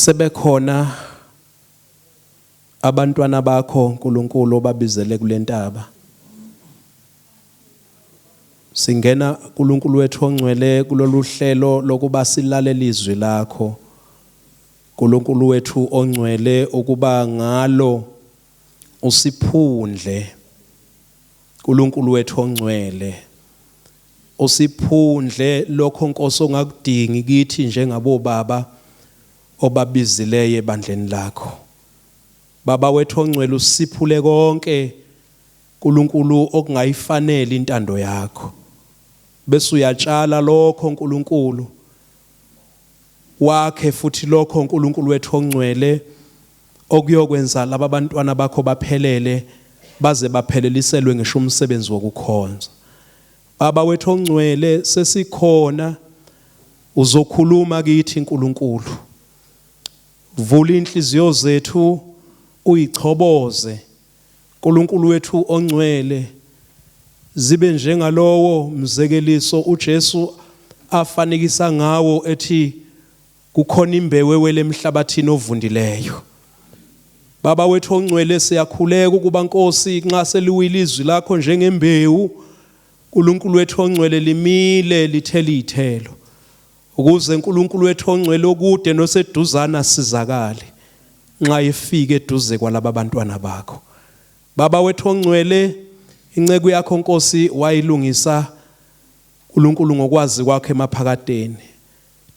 Sebekhona abantwana bakho uNkulunkulu obabizele kulentaba. Singena uNkulunkulu wethu ongcwele kulolu hlelo lokuba silalele izwi lakho. uNkulunkulu wethu ongcwele ukuba ngalo usiphundle. uNkulunkulu wethu ongcwele usiphundle lokho Nkosi ongakudingi kithi njengabo baba obabizileyo ebandleni lakho. Baba wethu ongcwele usiphule konke uNkulunkulu okungayifanele intando yakho. Bese uyatshala lokho uNkulunkulu wakhe futhi lokho uNkulunkulu wethu ongcwele okuyokwenza laba bantwana bakho baphelele baze bapheleliselwe ngisho umsebenzi wokukhonza. Baba wethu ongcwele sesikhona uzokhuluma kithi uNkulunkulu. Vula inhliziyo zethu uyichoboze uNkulunkulu wethu ongcwele zibe njengalowo mzekeliso uJesu afanekisa ngawo ethi kukhona imbewu lemhlabathini ovundileyo. Baba wethu ongcwele siyakhuleka ukuba Nkosi nxa seliwile izwi lakho njengembewu uNkulunkulu wethu ongcwele limile lithele izithelo ukuze uNkulunkulu wethu ongcwele okude noseduzana sizakale nxa efike eduze kwalaba bantwana bakho. Baba wethu ongcwele inceke yakho Nkosi wayilungisa uNkulunkulu ngokwazi kwakhe emaphakadeni.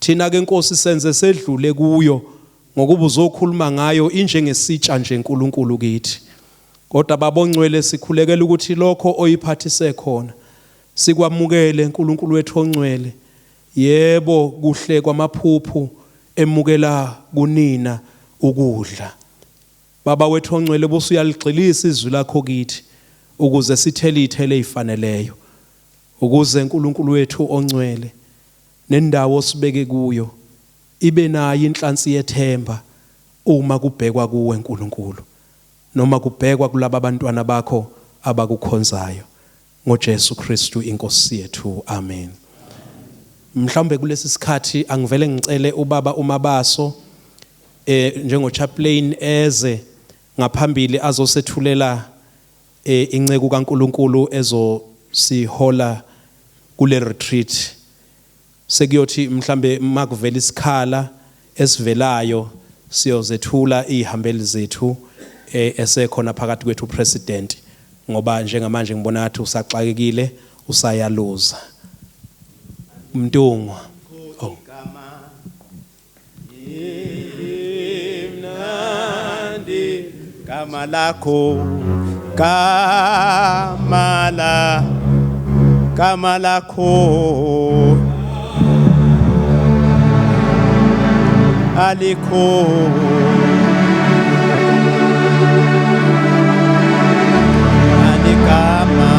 Thina ke Nkosi senze sedlule kuyo ngokuba uzokhuluma ngayo injengesitsha nje uNkulunkulu kithi. Kodwa baba ongcwele sikhulekela ukuthi lokho oyiphathise khona sikwamukele uNkulunkulu wethu ongcwele. Yebo kuhle kwamaphuphu emukela kunina ukudla. Baba wethu ongcwele busuyalixilisa izwi lakho kithi ukuze sithele izithelo ezifaneleyo. Ukuze uNkulunkulu wethu ongcwele nendawo sibeke kuyo ibe nayo inhlansi yethemba uma kubhekwa kuwe uNkulunkulu noma kubhekwa kulabo abantwana bakho abakukhonzayo ngoJesu Kristu inkosi yethu amen. Mhlawumbe kulesi sikhathi angivele ngicele ubaba uMabaso njengo chaplain eze ngaphambili azosethulela inceke kaNkulunkulu ezosihola kule retreat. Sekuyothi mhlambe makuvela isikhala esivelayo siyozethula ihambeli zethu esekhona phakathi kwethu president ngoba njengamanje ngibona ngathi usaxakekile usayaluza Mntungwa. Oh. Kama lakho kama lakho aliko anikama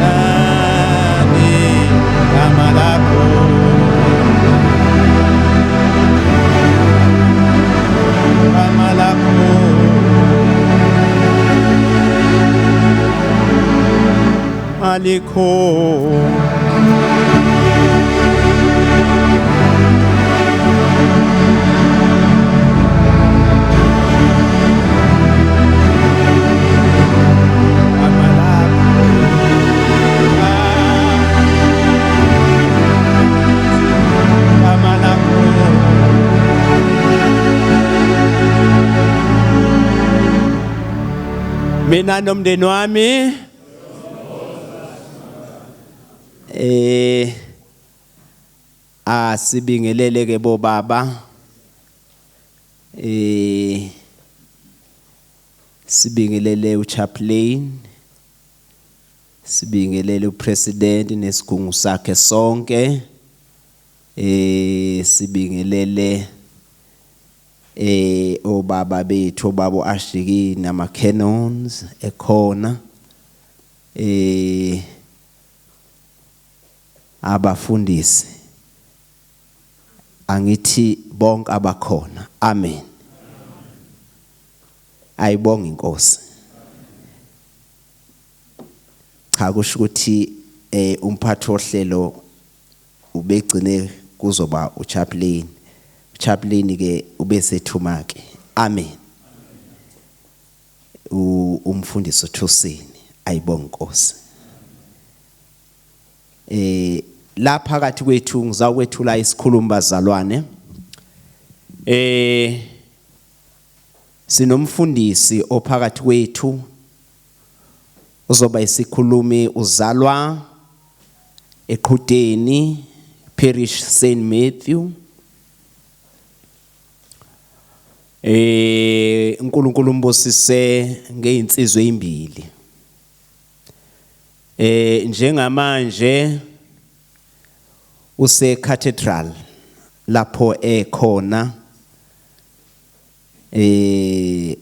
nani kama lakho kama lakho aliko mina nomndeni wami asibingelele ke bo baba sibingelele uchaplain sibingelele upresident nesigungu sakhe sonke sibingelele obaba bethu obaba Ashiki nama canons ekhona abafundisi angithi bonke abakhona amen ayibonga inkosi cha kusho ukuthi umphathi ohlelo ubegcine kuzoba uchaplain ke ubesethuma ke amen umfundisi uThusini ayibonga inkosi la phakathi kwethu ngizakwethula isikhulumi bazalwane sinomfundisi ophakathi kwethu uzoba isikhulumi uzalwa eQhudeni Parish St Matthew uNkulunkulu umbusise ngeinsizwe ezimbili njengamanje use cathedral lapho ekhona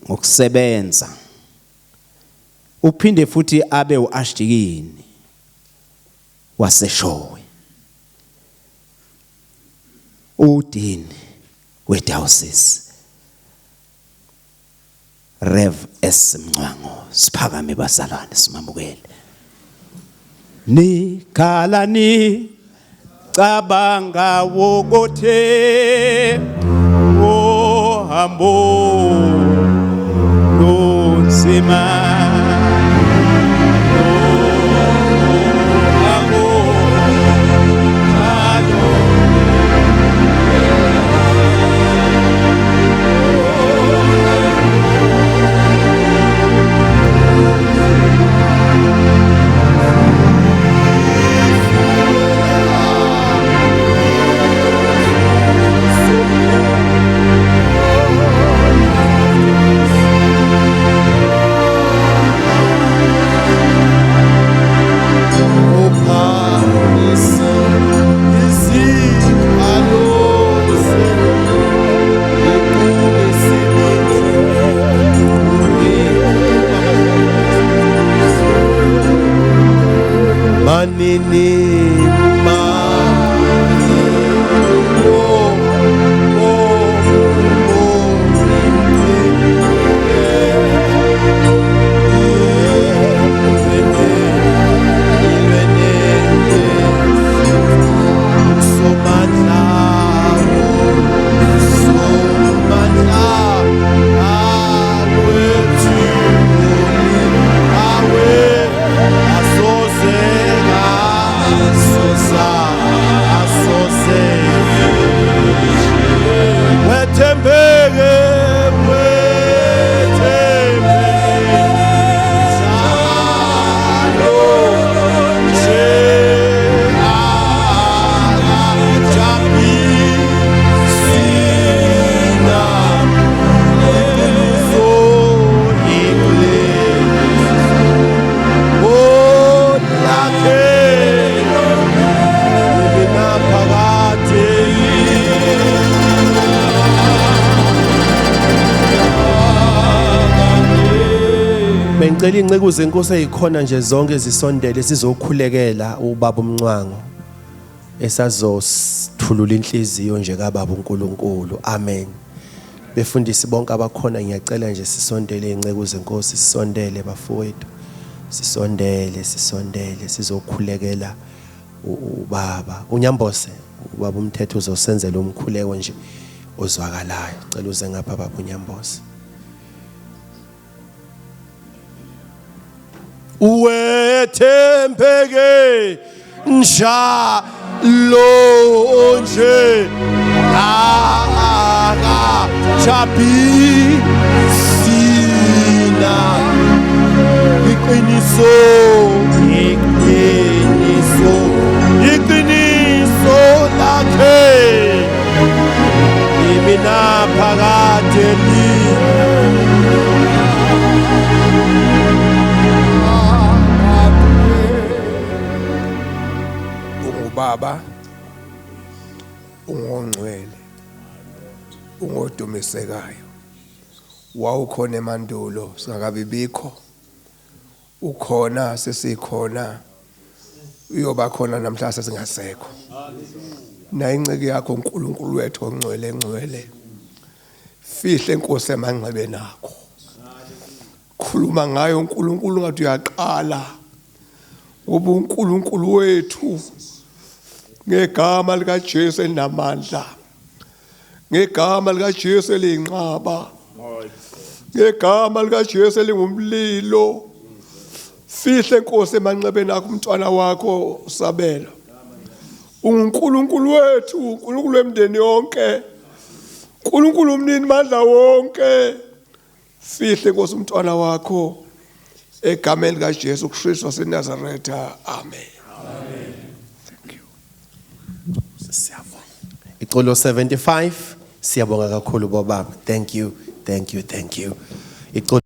ngokusebenza uphinde futhi abe uAshikini waseshowe udini wedayosisi Rev S Mncwango siphakame bazalwane simamukele nikhalani cabanga wokothe ohambo lonzima Ngicela inceku zenkosi ezikhona nje zonke zisondele sizokhulekela ubaba uMncwango esazosithulula inhliziyo nje kaBaba uNkulunkulu. Amen. Befundisi bonke abakhona ngiyacela nje sisondele inceku zenkosi sisondele bafowethu. Sisondele sizokhulekela ubaba uNyambose. Ubaba uMthetho uzosenzela umkhuleko nje ozwakalayo. Cela uze ngapha baba uNyambose. Uwethembeke njalo nje chapi sina iqiniso lakhe imina phakade Baba ungongcwele ungodumisekayo wawukhona emandulo singakabibikho ukhona sesikhona uyoba khona namhlanje singasekho na inceke yakho uNkulunkulu wethu ongcwele fihle inkosi emanxebe nakho khuluma ngayo uNkulunkulu ngathi uyaqala ngoba uNkulunkulu wethu ngegama lika Jesu elinamandla ngegama lika Jesu elinqaba ngegama lika Jesu elingumlilo fihle inkosi emanxebeni akho umntwana wakho Sabela uNkulunkulu wethu uNkulunkulu wemndeni yonke uNkulunkulu umnini mandla wonke fihle inkosi umntwana wakho egameni lika Jesu Kristu waseNazaretha. Amen. Icolo 75 siyabonga kakhulu baba. Thank you. Icolo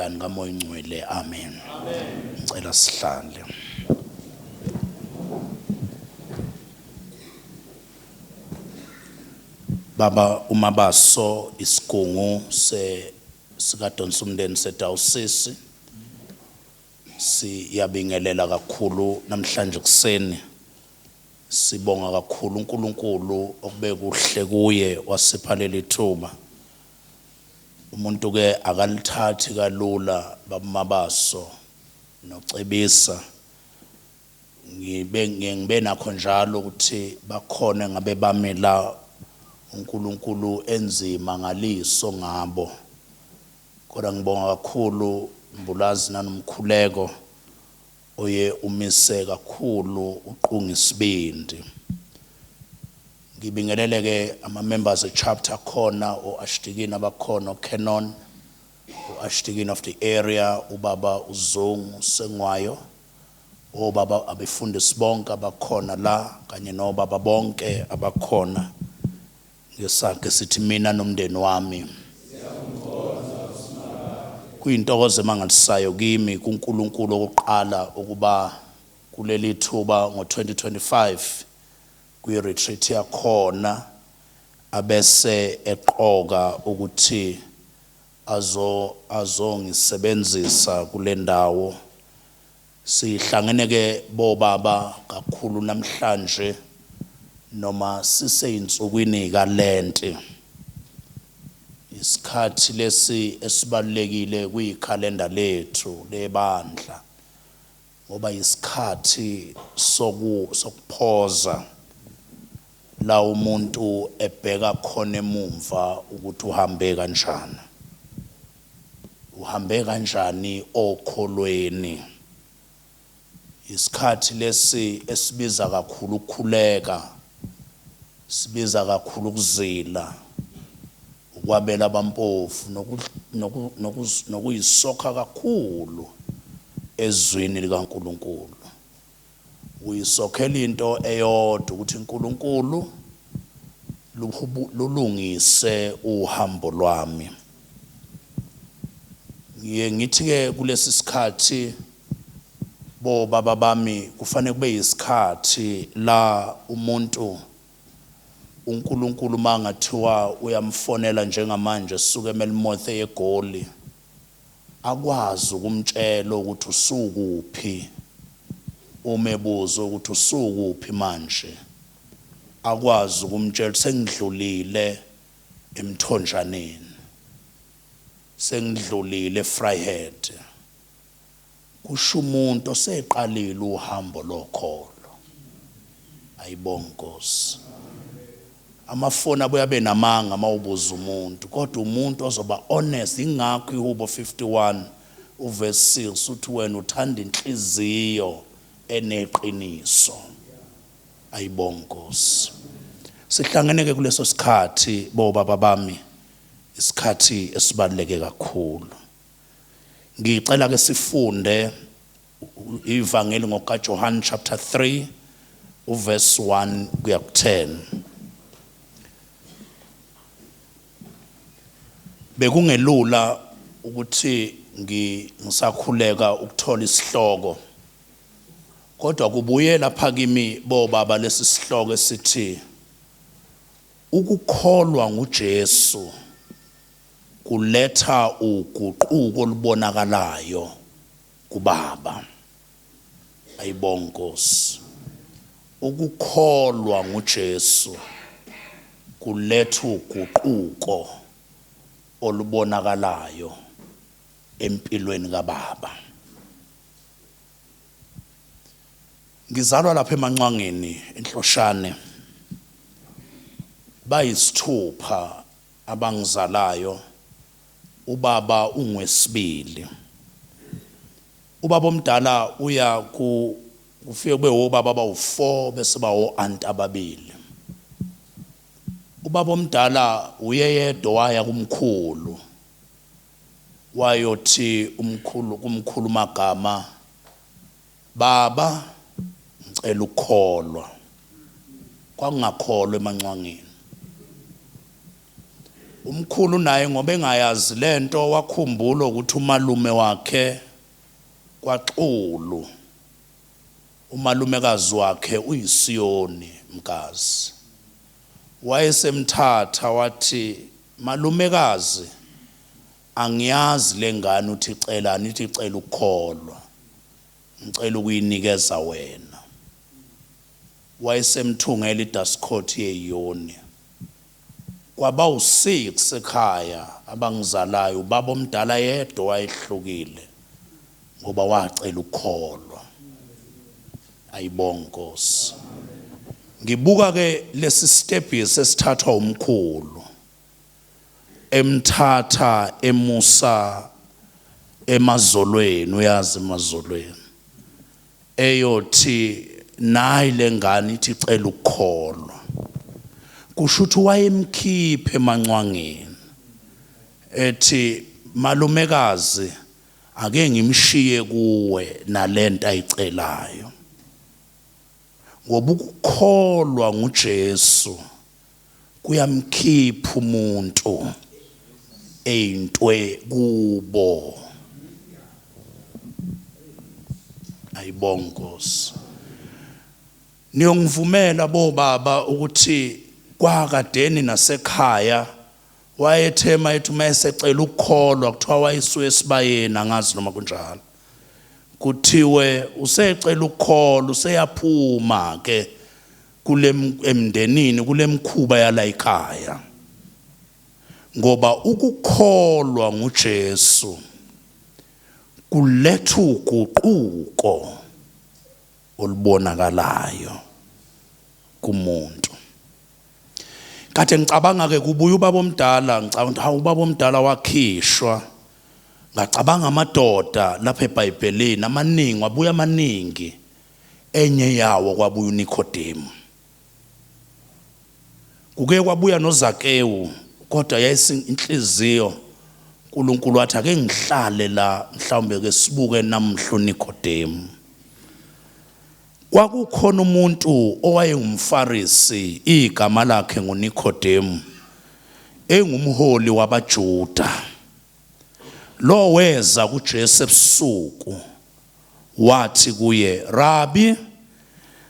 ngani kaMoya Ngcwele. Amen. Ngicela sihlale. Baba uMabaso isigungu sikaDonsumndeni seDawusisi siyabingelela kakhulu namhlanje kuseni. Sibonga kakhulu uNkulunkulu okubeka kuhle kuye wasipha leli thuba. Umuntu ke akalithathi kalula babuMabaso nocebisa. Ngibe nakho njalo ukuthi bakhona ngabe bamela uNkulunkulu enzima ngaliso ngabo. Kodwa ngibonga kakhulu Mbulazi nanomkhuleko oye umise kakhulu uqunga isibindi. Ngibingelele ke ama members e chapter khona oAshtikini abakhona oCanon, oAshtikini of the area, ubaba uZungu Sengwayo, obaba abefundisi bonke abakhona la kanye nobaba bonke abakhona. Ngesakhe sithi mina nomndeni wami kuyintokozo emangalisayo kimi kuNkulunkulu oqala ukuba kuleli thuba ngo2025 kuyi retreat yakhona abese eqoka ukuthi azongisebenzisa kule ndawo. Sihlangene ke bobaba kakhulu namhlanje noma siseyinsukwini kalenti. Isikhathi lesi esibalekile kuyikhalenda lethu lebandla ngoba isikhathi sokuphoza la umuntu ebheka khona emumva ukuthi uhambe kanjani okholweni. Isikhathi lesi esibiza kakhulu ukukhuleka, sibiza kakhulu ukuzila, ukwabela abampofu nokuyisokha kakhulu ezwini likaNkulunkulu. Uyisokhela into eyodwa ukuthi uNkulunkulu lulungise uhambo lwami. Ngithi ke kulesi sikhathi bobaba bami kufanele kube isikhathi la umuntu uNkulunkulu mangathiwa uyamfonela njengamanje suke eMelmothe eGoli akwazi ukumtshela ukuthi usukuphi. Umebuzo ukuthi usukuphi manje akwazi ukumtshela sengidlulile eMthonjaneni, sengidlulile eVryheid. Kusho umuntu oseqalile uhambo lokholo. Ayibonge Nkosi. Amafoni abuya benamanga mawubuza umuntu, kodwa umuntu ozoba honest. Ingakho iHubo 51 uverse 6 uthi wena uthanda inhliziyo eneqiniso. Ayibonge Nkosi. Sihlangene ke kuleso sikhathi bobaba bami, isikhathi esibaleke kakhulu. Ngicela ke sifunde ivangeli ngokaJohn chapter 3 uverse 1 kuya ku10. Bekungelula ukuthi ngisakhuleka ukuthola isihloko, kodwa kubuye lapha kimi bobaba lesi sihloko esithi ukukholwa nguJesu kuletha uguquko olubonakalayo kuBaba. Ayibonge Nkosi. Ukukholwa nguJesu kuletha uguquko olubonakalayo empilweni kaBaba. Ngizalwa lapha eMancwangeni eNhloshane. Bayisithupha abangizalayo. Ubaba ungwesibili. Ubaba omdala uya ufike kube obaba abawu4 bese bawo aunt ababili. Ubaba omdala uyeyedwa waya kumkhulu. Wayothi kumkhulu magama, baba ngicela ukukholwa. Kwakungakholwa eMancwangeni. umkhulu naye ngoba engayazi lento wakhumbula ukuthi umalume wakhe kwaXulu umalumekazi wakhe uyiSiyoni Mkazi wayesemthatha wathi malumekazi angiyazi lengane uthi icelani ithi icela ukukholwa ngicela ukuyinikeza wena wayesemthungela iDascott yeYoni kwaba u6 ekhaya abangizalayo ubaba omdala yedwa wayehlukile ngoba wacela ukukholwa ayibonga Nkosi ngibuka ke lesi stepisi esithathwa umkhulu emthatha emusa emazolweni uyazi emazolweni eyothi nayi lengane ithi icela ukukholwa kusho ukuthi wayemkhiphe emancwangeni ethi malumekazi ake ngimshiye kuwe nalento ayicelayo ngoba ukukholwa nguJesu kuyamkhipha umuntu eyintwe kubo ayibonga Nkosi niyongivumela bobaba ukuthi kwakadeni nasekhaya wayethema ethi mayesecela ukukholwa kuthiwa wayisuye esibayeni angazi noma kunjalo kuthiwe usecela ukukholwa useyaphuma ke kule emndenini kule mkhuba yala ekhaya ngoba ukukholwa nguJesu kuletha uguquko olubonakalayo kumuntu kade ngicabanga ke kubuya ubaba omdala ngicabanga hawu ubaba omdala wakhishwa ngacabanga amadoda lapha eBhayibhelini amaningi wabuya amaningi enye yawo kwabuya uNikodemu kuke kwabuya noZakewu kodwa yayisinhliziyo uNkulunkulu wathi ake ngihlale la mhlawumbe ke sibuke namhla uNikodemu kwakukhona umuntu owayengumfarisi igama lakhe nguNikodemu engumholi wabaJuda lo weza kuJesu ebusuku wathi kuye Rabi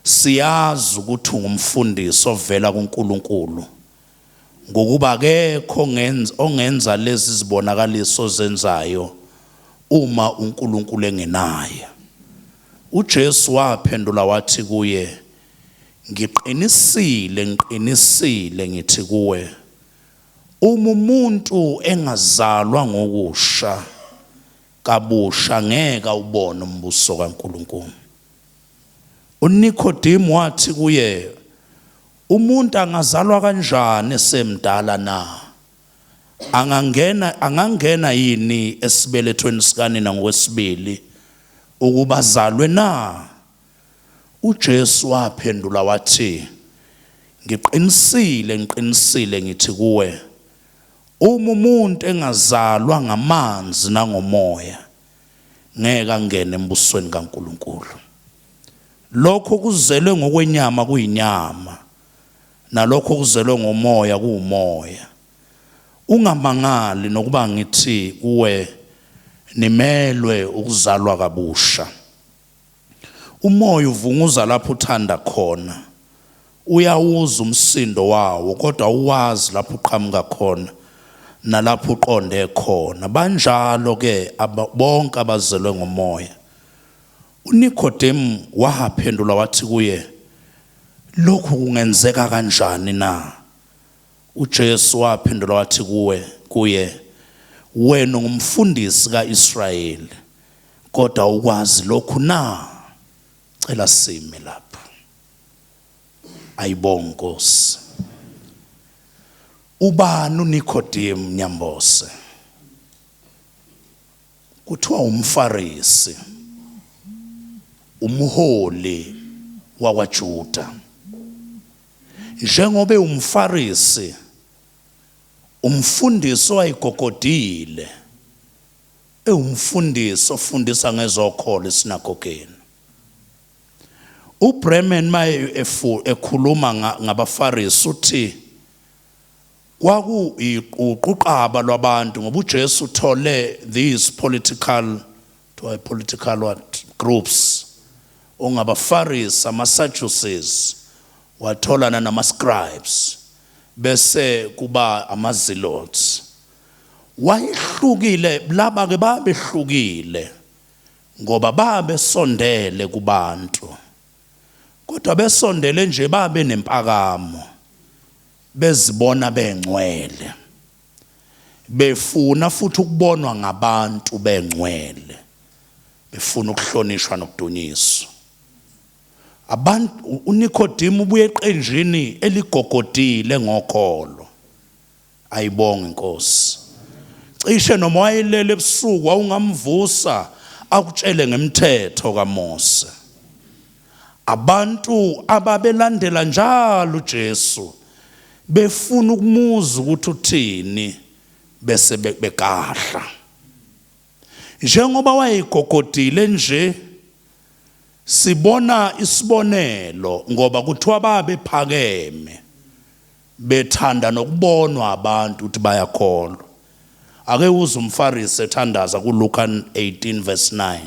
siyazi ukuthi ungumfundisi ovela kuNkulunkulu ngokuba akekho ongenza lezi zibonakaliso zenzayo uma uNkulunkulu engenaye uJesu waphendula wathi kuye ngiqinisile ngithi kuwe uma umuntu engazalwa ngokusha kabusha ngeke ubone umbuso kaNkulunkulu uNikodemu wathi kuye umuntu angazalwa kanjani esemdala na angangena yini esibelethweni sikanina ngokwesibili ukuba zalwe na uJesu waphendula wathi ngiqinisile ngithi kuwe uma umuntu engazalwa ngamanzi nangomoya ngeke angene embusweni kaNkulunkulu lokho kuzelwe ngokwenyama kuyinyama nalokho kuzelwe ngomoya kuumoya ungamangali nokuba ngithi kuwe nimelwe ukuzalwa kabusha umoya uvunguza lapho uthanda khona uyawuza umsindo wawo kodwa uwazi lapho uqhamuka khona nalapho uqonde khona banjalo ke bonke abazelwe ngomoya uNikodemu waphendula wathi kuye lokhu kungenzeka kanjani na uJesu waphendula wathi kuye wena ungumfundisi kaIsrayeli kodwa ukwazi lokhu na cela sime lapha ayibonga Nkosi ubani uNikodemu Nyambose kuthiwa umfarisi umholi wakwaJuda njengoba umfarisi umfundisi owayigogodile umfundisi ofundisa ngezokholo esinagogeni uBremen maye ekhuluma ngabafarisi uthi kwaku uquqaba lwabantu ngoba uJesu uthole these political groups ongabaFarisi, amaSadducees, watholana namascribes bese kuba amaZelotes. Wayehlukile laba ke babehlukile ngoba babesondele kubantu, kodwa besondele nje babe nempakamo, bezibona bengcwele, befuna futhi ukubonwa ngabantu bengcwele, befuna ukuhlonishwa nokudunyiswa. Abantu uNicodemus ubuye eqenjini eligogodile ngokholo. Ayibonge Inkosi. Cishe noma wayelele ebusuku awungamvusa akutshele ngemithetho kaMose. Abantu ababelandela njalo uJesu befuna ukumuza ukuthi uthini bese bekahla. Njengoba wayegogodile nje sibona isibonelo ngoba kuthiwa babephakeme bethanda nokubonwa abantu ukuthi bayakholwa. Ake uze umFarisi ethandaza kuLuka 18 verse 9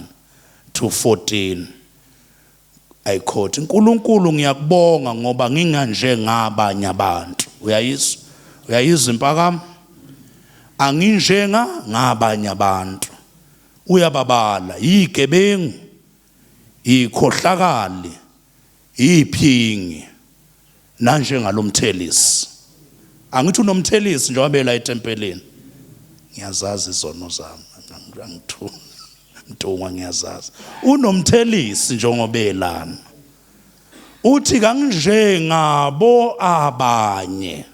to 14. Ayikhothi, uNkulunkulu ngiyakubonga ngoba nginganje ngabanye abantu. Uyayizwa impakamo? Anginjenga ngabanye abantu. Uyababala igebengu, ikhohlakali, iphingi, nanje ngalomthelisi. Angithi unomthelisi nje wabela etempeleni. Ngiyazazi izono zami, ngithunga ngiyazazi. Unomthelisi njengobelana. Uthi kanje ngabo abanye.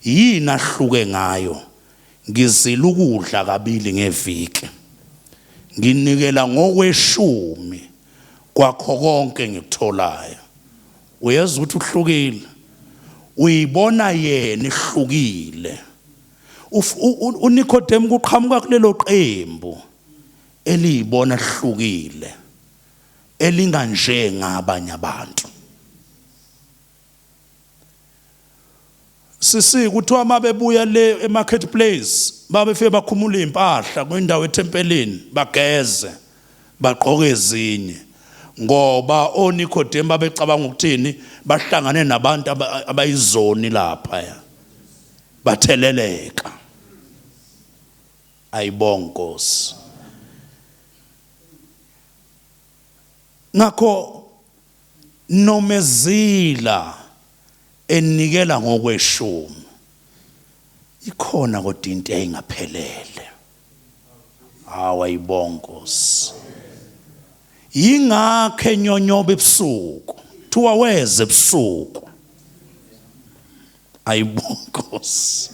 Yini ahluke ngayo? Ngizila ukudla kabili ngeviki. Nginikela ngokweshumi kwakho konke ngikutholayo. Uyezwa ukuthi uhlukile. Uyibona yena ihlukile. uNicodemus kuqhamuka kulelo qembu eliyibona hlukile, elinganje ngabanye abantu. Sisi kuthiwa mabebuya le emarketplace babefike bakhumula impahla kwindawo etempeleni bageze bagqoke ezinye, ngoba oNicodemus babecabanga ukuthini bahlangane nabantu abayizoni lapha batheleleka. Ayibonge Nkosi. Ngakho nomezila enikela ngokweshumi ikhona kodwa into engaphelele. Awayibonge Nkosi. Yingakhe nyonyoba ebusuku thuwa weze ebusuku. Ayibonge Nkosi.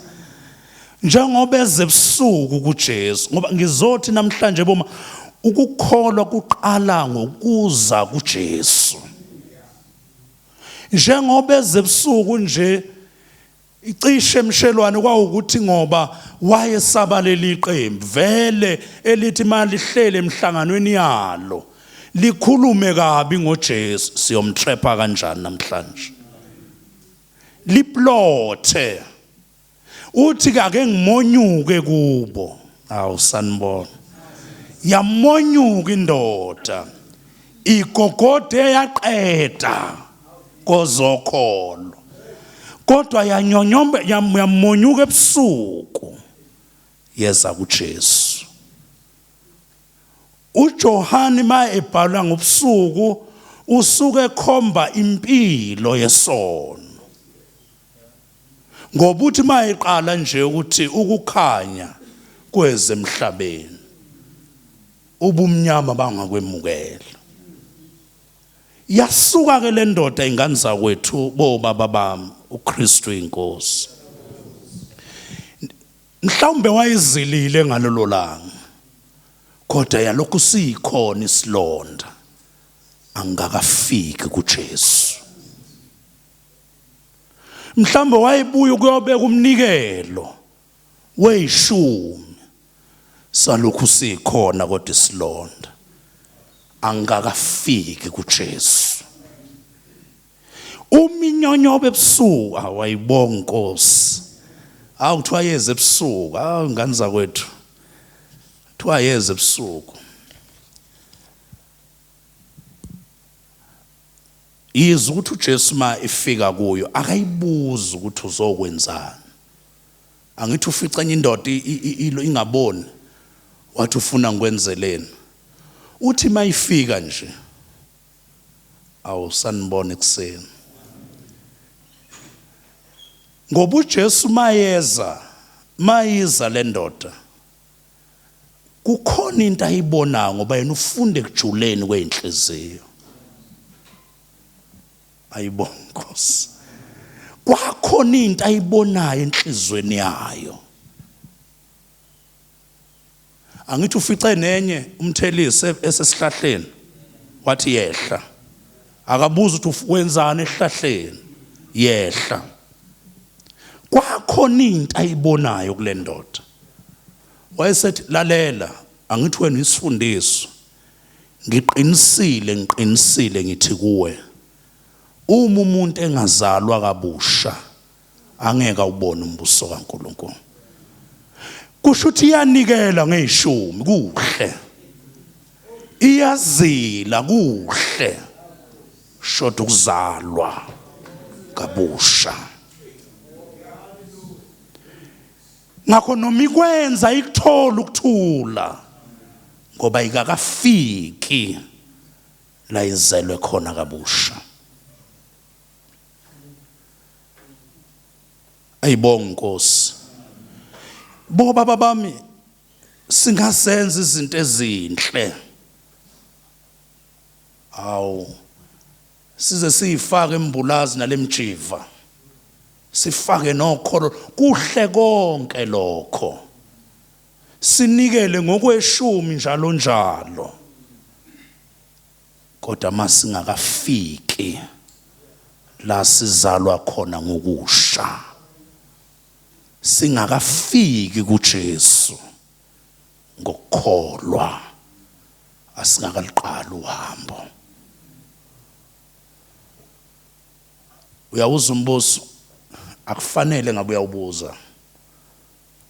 Njengoba eze ebusuku kuJesu, ngoba ngizothi namhlanje boma ukukholwa kuqala ngokuza kuJesu. Njengoba eze ebusuku nje icishe emshelwane kwawukuthi ngoba wayesabalela iqembu vele elithi mali hlele emhlanganweni yalo likhulume kabi ngoJesu, siyomtrepa kanjani namhlanje? Liplothe uthi ake ngimonyuke kubo. Awu sanibona, yamonyuka indoda igogode yaqeda kozokholo, kodwa yanyonyomba yamonyuka ebusuku yeza kuJesu. uJohane ma ebhala ngobusuku usuke ekhomba impilo yesono, ngoba uthi mayiqala nje ukuthi ukukhanya kweze emhlabeni ubumnyama bangakwemukela. Yasuka ke le ndoda ingane zakwethu bobaba bami uKristu inkosi. Mhlawumbe wayizilile ngalolo langa, kodwa yalokhu sikhona isilonda angakafiki kuJesu. Mhlawumbe wayebuya ukuyobeka umnikelo weyishumi, salokhu sikhona kodwa isilonda angakafiki kuJesu. Uminyonyobe ebusuku awayibonga Nkosi kuthiwa yeze ebusuku, ngane zakwethu. Kuthiwa yeze ebusuku. Yize ukuthi uJesu ma ifika kuyo akayibuza ukuthi uzokwenzani. Angithi ufica enye indoda ingaboni wathi ufuna ngikwenzeleni. Uthi mayifika nje sanibona ekseni. Ngoba uJesu mayiza le ndoda kukhona into ayibona ngoba yena ufunde ekujuleni kweinhliziyo. Ayibona Nkosi. Kwakhona into ayibonayo enhlizweni yayo. Angithi ufice nenye umthelisi esesihlahleni wathi yehla. Akabuza ukuthi wenzani esihlahleni, yehla. Kwakhona into ayibonayo kule ndoda. Wayesethi lalela, angithi wena isifundiso. Ngiqinisile ngithi kuwe. Uma umuntu engazalwa kabusha angeke awubone umbuso kaNkulunkulu. Kusho ukuthi iyanikela ngeshumi kuhle. Iyazila kuhle. Shoda ukuzalwa kabusha. Ngakho noma ikwenza ikuthola ukuthula ngoba ikakafiki la izelwe khona kabusha. Ayibonga Nkosi. Baba bami singasenza izinto ezinhle. Size siyifake embulazi nalemjiva. Sifake nokholo kuhle konke lokho. Sinikele ngokweshumi njalo. Kodwa masingakafiki la sizalwa khona ngokusha. Singakafiki kuJesu ngokukholwa asingakaliqala uhambo. Uyawuza umbuzo akufanele ngabe uyawubuza.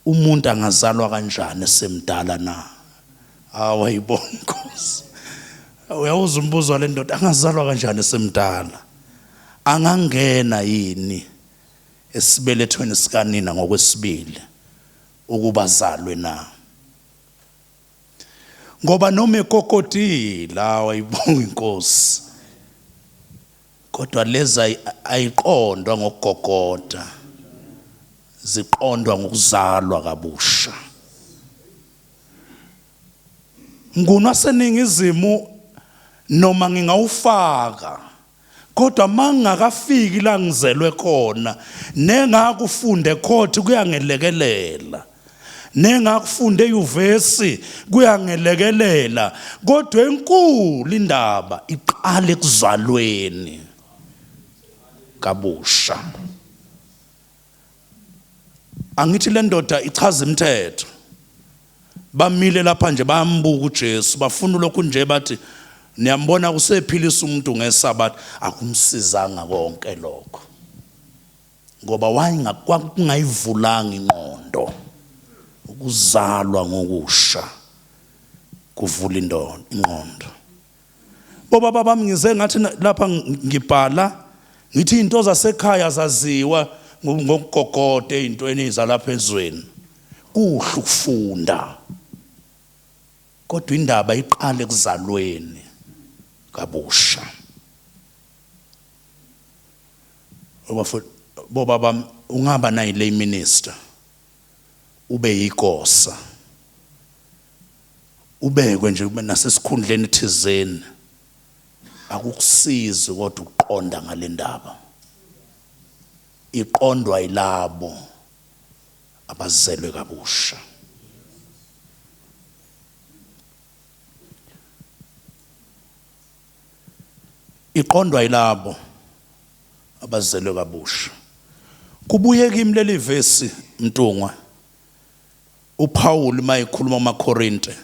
Umuntu angazalwa kanjani esemdala na? Ayibonga Nkosi. Uyawuza umbuzo wale ndoda angazalwa kanjani esemdala? Angangena yini esibelethweni sikanina ngokwesibili ukuba zalwe na? Ngoba noma ekokodila ayibonga Inkosi. Kodwa leza ayiqondwa ngokugogoda. Ziqondwa ngokuzalwa kabusha. Ngunaseningizimu noma ngingawufaka kodwa mangakafiki la ngizelwe khona nengakufunde court kuyangelekelela nengakufunde eYunivesi kuyangelekelela kodwa enkulu indaba iqale ekuzalweni kabusha. Angithi le ndoda ichaza imithetho. Bamile lapha nje bayambuka uJesu bafuna lokhu nje bathi niyambona kusephilisa umuntu ngeSabatha akumsizanga konke lokho. Ngoba wayengakungayivulanga ingqondo. Ukuzalwa ngokusha kuvula ingqondo. Baba bami ngize ngathi lapha ngibhala ngithi into zasekhaya zaziwa ngokugogode ezintweni ezalapha ezweni. Kuhle ukufunda. Kodwa indaba iqale ekuzalweni kabusha. Baba ungaba nayi lay minister ube yikosa ubekwe nje nasesikhundleni thizeni akukusizi kodwa uqonda ngale ndaba. Iqondwa yilabo abazelwe kabusha. Iqondwa yilabo abazelwe kabusha. Kubuye kimi leli verse Mntungwa uPaul mayikhuluma amaKorinte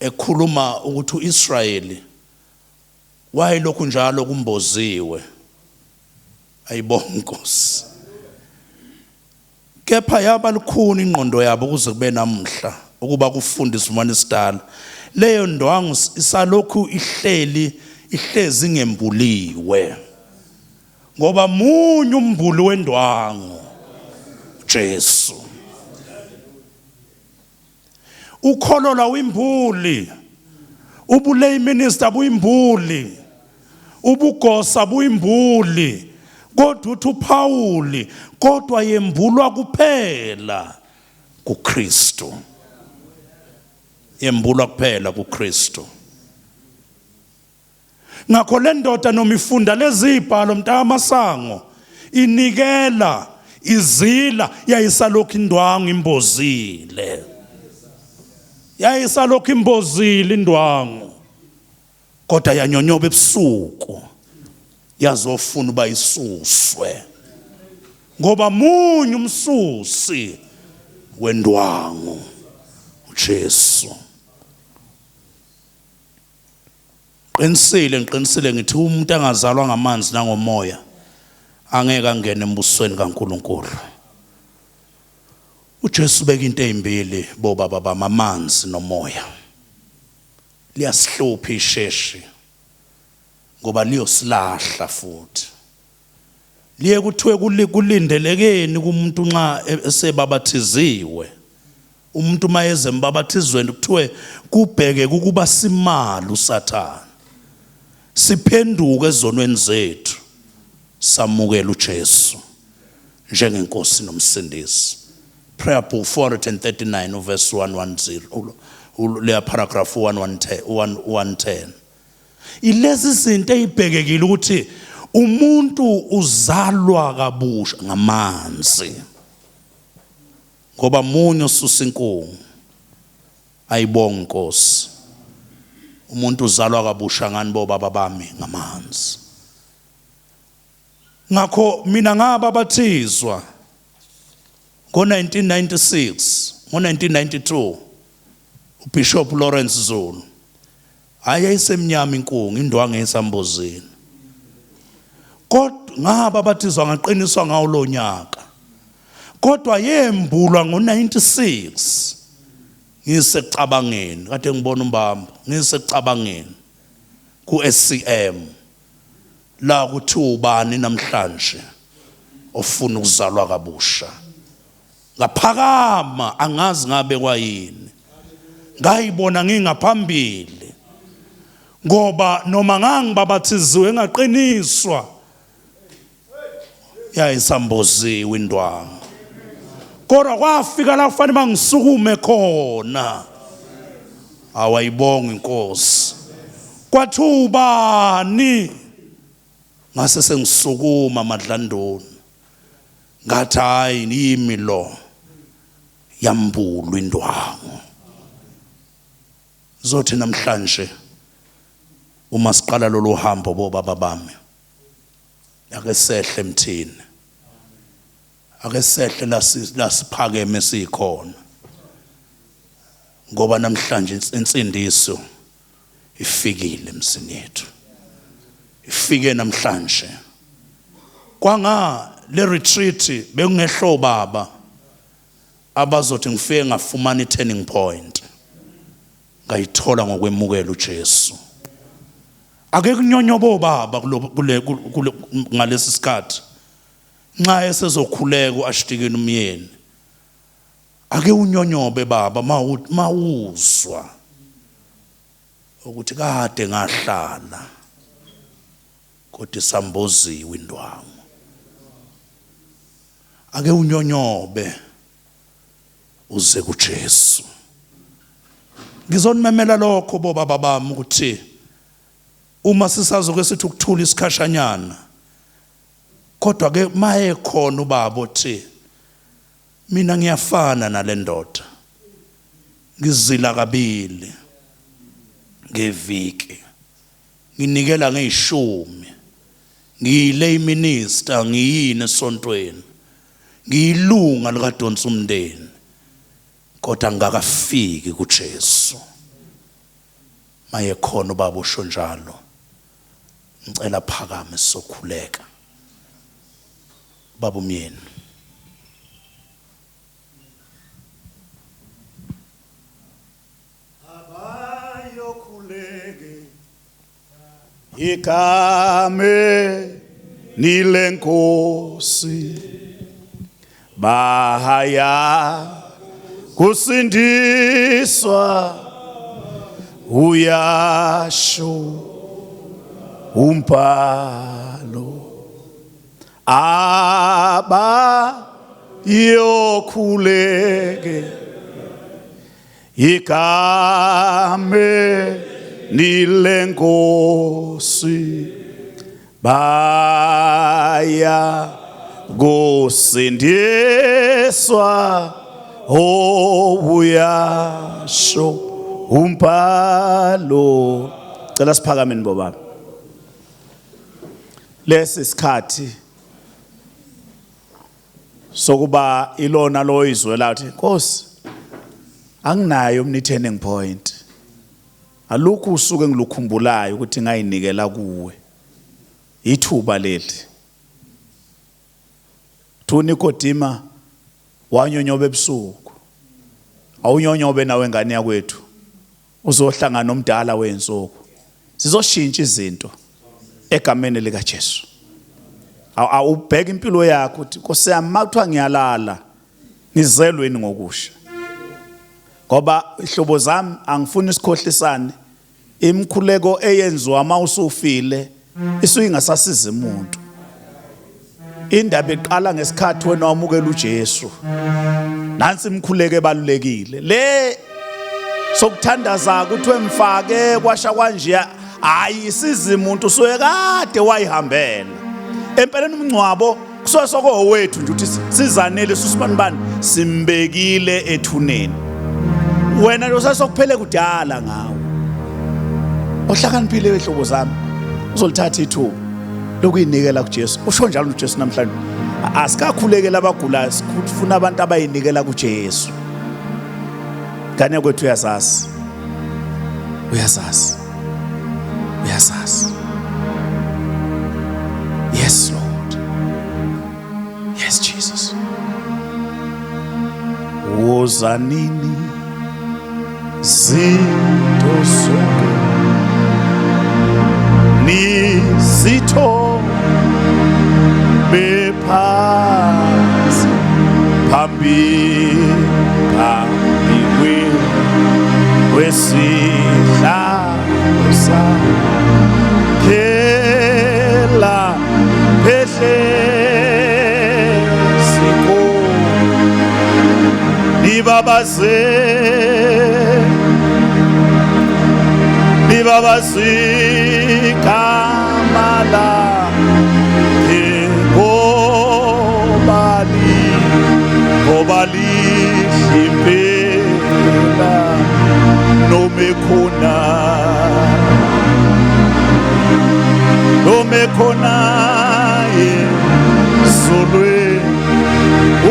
ekhuluma ukuthi uIsrayeli wayelokhu njalo kumboziwe. Ayibonga Nkosi. kepha yaba lukhuni ingqondo yabo kuze kube namhla ukuba kufundiswe umane isidala. Leyo ndwangu isalokhu ihlezi ngembuliwe, ngoba munye umbuli wendwangu, Jesu. Ukholola uyimbuli, ubulay minister buyimbuli, ubugosa buyimbuli, kodwa uthi uPauli kodwa yembulwa kuphela kuKristu. Yembulwa kuphela kuKristu. Ngakho le ndoda noma ifunda lezi ibhalo mntamasango inikela izila yayisalokhu indwangu imbozile. Yayisalokhu imbozile indwangu, kodwa yanyonyoba ebusuku yazofuna uba isuswe, ngoba munye umsusi wendwangu, uJesu. Ngiqinisile ngithi umuntu angazalwa ngamanzi nangomoya angeke angene embusweni kaNkulunkulu. uJesu beka into ezimbili bobaba bamamanzi nomoya. Liyasihlupha isheshi ngoba liyosilahla futhi. Liye kuthiwe kulindelekeni kumuntu nxa esebabathiziwe. Umuntu mayeze embabathizweni kuthiwe kubheke ukuba simali uSathane, siphenduke ezonweni zethu, samukela uJesu njengenkosi nomsindisi. Prayer book 439 verse 110, le paragraph 110. Ilezi zinto ezibhekekile ukuthi umuntu uzalwa kabusha ngamanzi, ngoba munye ususa inkungu. Ayibonga Nkosi. Umuntu uzalwa kabusha ngani bobaba bami? Ngamanzi. Ngakho mina ngababathizwa ngo-1996, ngo-1992 uBishop Lawrence Zulu ayeyisemnyama inkungu, indwangu esambozini. Kodwa ngababathizwa ngaqiniswa ngawo lo nyaka, kodwa yembulwa ngo-96 ngisecabangeni. Kade ngibona umbamba ngisecabangeni ku-SCM la kuthi ubani namhlanje ofuna ukuzalwa kabusha. Ngaphakama angazi ngabe kwayini, ngayibona ngingaphambili, ngoba noma ngangibabathiziwe ngaqiniswa yayisamboziwe indwangu. Kodwa kwafika la kufanele bangisukume khona. Awayibonga Inkosi. Kwathi ubani ngase sengisukuma madlandoni, ngathi hayi yimi lo yambulwa indwangu. Zothi namhlanje uma siqala lolu hambo bobaba bami, ake sehle emthini, ake sehle lasiphakeme sikhona, ngoba namhlanje insindiso ifikile emzini yethu. Ifike namhlanje. Kwanga le retreat bekungehlo baba abazothi ngifike ngafumana i-turning point, ngayithola ngokwemukela uJesu. Ake kunyonyobo baba ngalesi sikhathi nxa esezokhuleka uAshtikini umyeni. Ake unyonyobe baba mawuzwa ukuthi kade ngahlala kodwa samboziwe indwangu. Ake unyonyobe uze kuJesu. Ngizonimemela lokho bobaba bami ukuthi uma sisazoke sithi ukuthula isikhashanyana, kodwa ke maye khona ubaba othi mina ngiyafana nale ndoda, ngizila kabili ngeviki, nginikela nge10, ngiyilay minister, ngiyine esontweni, ngiyilunga likadonsa umndeni, kodwa ngakafiki kuJesu. Maye khona ubaba usho njalo, ngicela phakame sokhuleka. Baba umyeni, Ikame nilenkosi bahaya kusindiswa uyasho umpalo aba yokhuleke ikame nilenkosi baya gosindiswa uyasho umpalo. Cela siphakameni bobaba. Lesi sikhathi sokuba ilona lo izwe lathi Nkosi anginayo umni-turning point. Alukho usuke ngilukhumbulayo ukuthi ngayinikela kuwe. Ithuba leli. Nikodima wanyonyoba ebusuku. Awunyonyobe nawe ngane yakwethu. Uzohlangana nomdala wensuku. Sizoshintsha izinto egameni lika Jesu. Awubheka impilo yakho uthi Nkosi yami makuthiwa ngiyalala nizelweni ngokusha. Ngoba ihlobo zami angifuni isikhohlisane. Imkhuleko eyenziwa uma usufile isuke ingasasiza umuntu. Indaba eqala ngesikhathi wena wamukela uJesu. Nansi imkhuleko ebalulekile. Le sokuthandaza ukuthi wemfake kwasha kanje ayisiza umuntu usuke kade wayihambela. Empeleni umncwabo kusuke sokowethu nje ukuthi sizanele susibanibani simbekile ethuneni. Wena nje usasokuphele kudala ngawo. Ohlakaniphile ehlobo zami uzolithatha ithuba lokuyinikela kuJesu. Usho njalo uJesu namhlanje asikakhulekela abagulayo sifuna abantu abayinikela kuJesu. Kanye kwethu uyazazi. Uyazazi. Uyazazi. Yes Lord. Yes Jesus. Wozanini zinto zonke nizitho bephansi phambi kwesihlalo sakhela phehlesiko nibabazikamala ngobali impela nomekhona yezulwe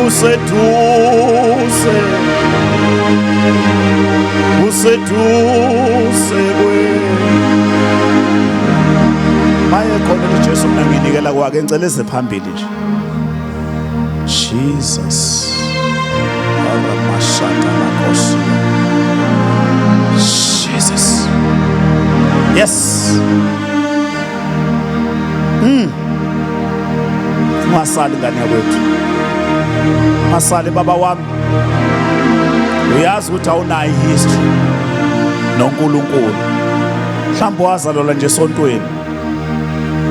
useduse kwe maye khona uJesu mina nginikela kwake ngiceleze phambili nje Jesus aramashaka lakosi Jesus yes masali ngane yakwethu masali baba wami uyazi ukuthi awunayo history noNkulunkulu mhlawumbe wazalwa nje esontweni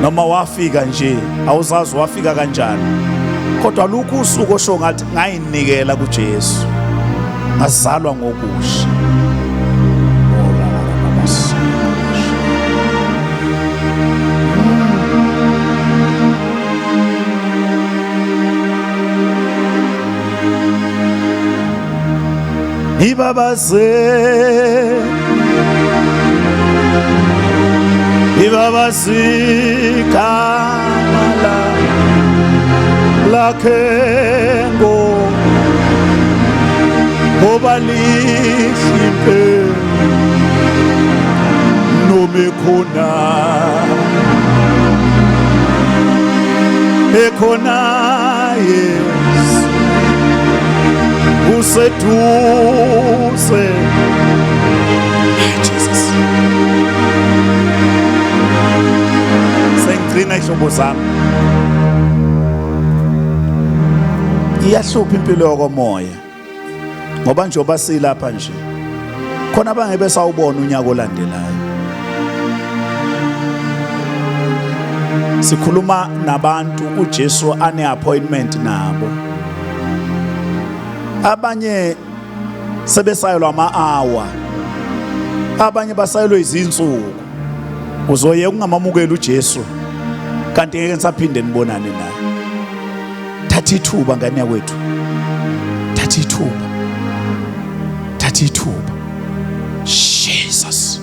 noma wafika nje awuzazi wafika kanjani kodwa lokhu usuku osho ngathi ngayinikela kuJesu ngazalwa ngokusha ibabazikamala lakhe ngobalihliphe nomekhona ekhona Yesu useduse Jesus ngiyaqina ihlobo zami. Iyahlupha impilo yokomoya. Ngoba njengoba silapha nje khona abangebe sawubona unyaka olandelayo. Sikhuluma nabantu uJesu ane appointment nabo. Abanye sebesayelwa ama-hour, abanye basayelwe izinsuku. Uzoye ungamamukela uJesu kanti ngeke nisaphinde nibonane naye. Thatha ithuba ngane yakwethu, thatha ithuba, thatha ithuba. Jesus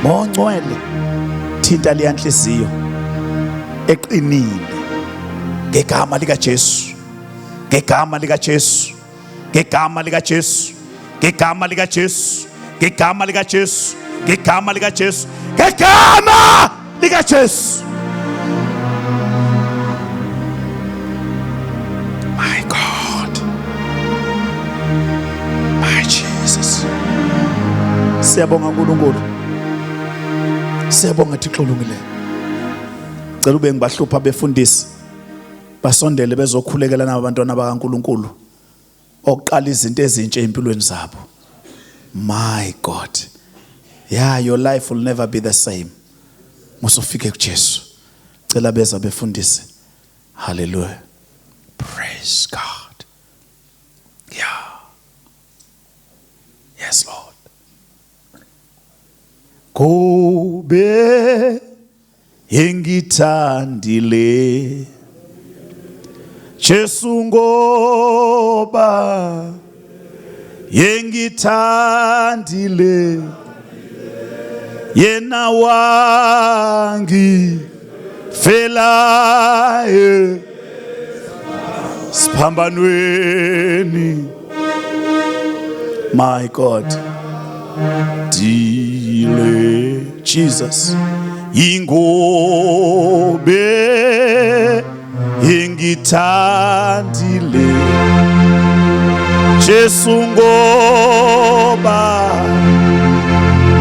Mongcwele thinta le yanhliziyo eqinile ngegama lika Jesu, ngegama lika Jesu, ngegama lika Jesu, ngegama lika Jesu, ngegama lika Jesu, ngegama lika Jesu, ngegama lika Jesu. My God, my Jesus. Siyabonga uNkulunkulu, siyabonga Thixo olungileyo. Cela ube ngibahlupha befundisi basondele bezokhulekela nabantwana bakaNkulunkulu oqala izinto ezintsha empilweni zabo. My God, yeah, your life will never be the same. Musofike kuJesu. Cela beza befundisi. Hallelujah. Praise God. Yeah. Yes, Lord. Kobe engithandile Jesu ngoba engithandile yena wangi felaye sphambanweni. My God, dile Jesus ingobe engithandile Jesu ngoba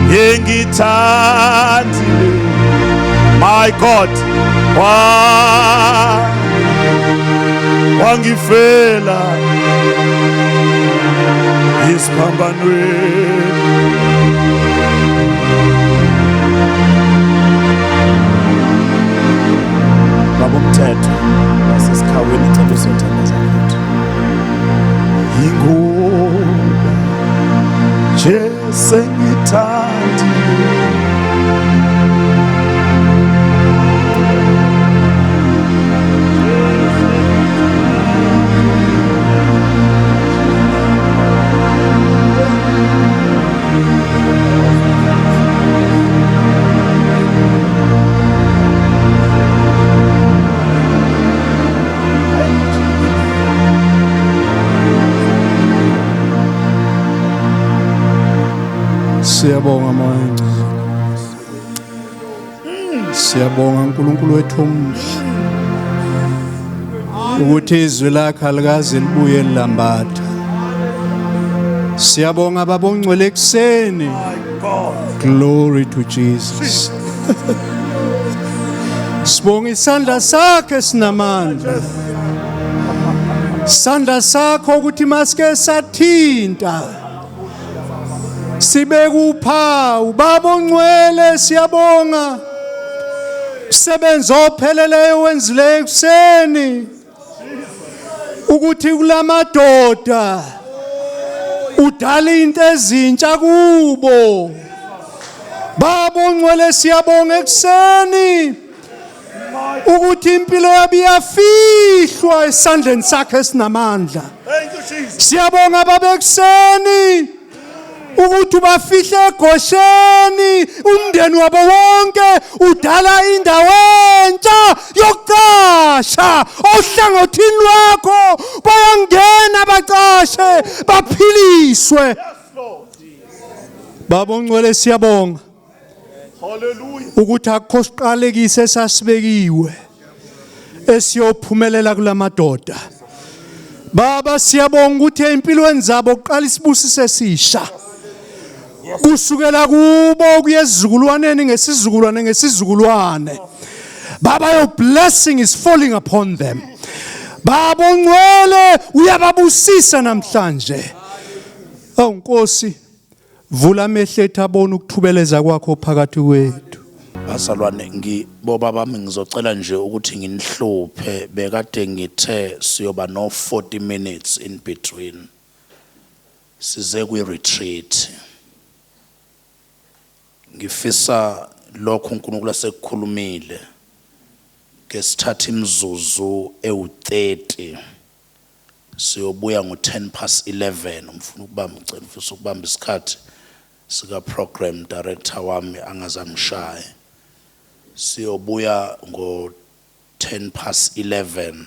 engithandile. My God, wangifela isphambanweni. Baba umthetho basesikhawini icebo sothandaza kwethu. Ingoba Jesu engithandile Siyabonga moya. Siyabonga uNkulunkulu wethu omuhle ukuthi izwi lakhe alikaze libuye lilambatha. Siyabonga baba ongcwele ekseni. Glory to Jesus. Sibonga isandla sakhe sinamandla. Isandla sakho ukuthi masike sathinta sibeka uphawu. Baba ongcwele siyabonga umsebenzi opheleleyo wenzile ekseni ukuthi kulamadoda udala into ezintsha kubo. Baba ongcwele siyabonga ekseni ukuthi impilo yabo iyafihlwa esandleni sakhe esinamandla. Siyabonga baba ekseni ukuthi bafihle eGosheni umndeni wabo wonke udala indawo entsha yokuqasha ohlangothini lwakho. Bayangena baqashe baphiliswe. Baba ongcwele siyabonga ukuthi akukho siqalekise sasibekiwe esiyophumelela kulamadoda. Baba siyabonga ukuthi empilweni zabo uqala isibusise sisha kusukela kubo kuye esizukulwaneni ngesizukulwane ngesizukulwane. Baba, your blessing is falling upon them. Baba ongcwele uyababusisa namhlanje. Oh Nkosi, vula amehlo ethu abone ukuthubeleza kwakho phakathi kwethu. Bazalwane ngibobaba bami ngizocela nje ukuthi nginihluphe bekade ngithe siyoba no 40 minutes in between. Size kwi retreat. Ngifisa lokho uNkulunkulu asekukhulumile ke sithatha imizuzu ewu30 siyobuya ngo11:10 umfuna ukubamba ngicela ufisa ukubamba isikhathi sika program director wami angazangishaye siyobuya ngo11:10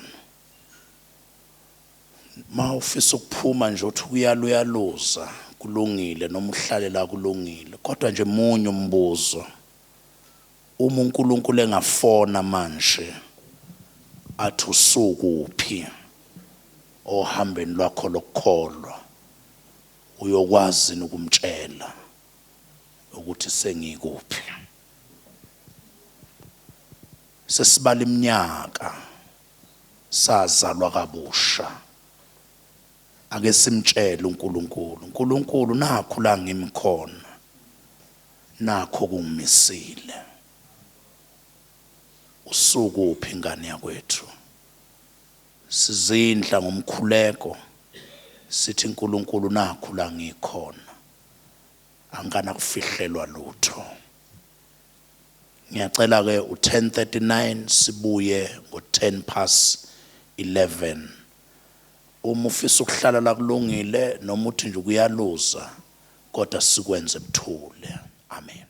ma ufisa ukuphuma nje uthi uyaluza kulungile noma uhlale la kulungile kodwa nje munye umbuzo uma uNkulunkulu engafona manje athi usukuphi ohambeni lwakho lokukholwa uyokwazi ukumtshela ukuthi sengikuphi sesibala iminyaka sazalwa kabusha ake simtshele uNkulunkulu nakho la ngimkhona nakho kungimisile usukuphi ingane yakwethu sizindla ngomkhuleko sithi uNkulunkulu nakho la ngikhona angana kufihlelwa lutho ngiyacela ke u10:39 sibuye ngo11:10 uma ufisa ukuhlala la kulungile noma uthi nje kuyaluza kodwa sikwenze buthule amen.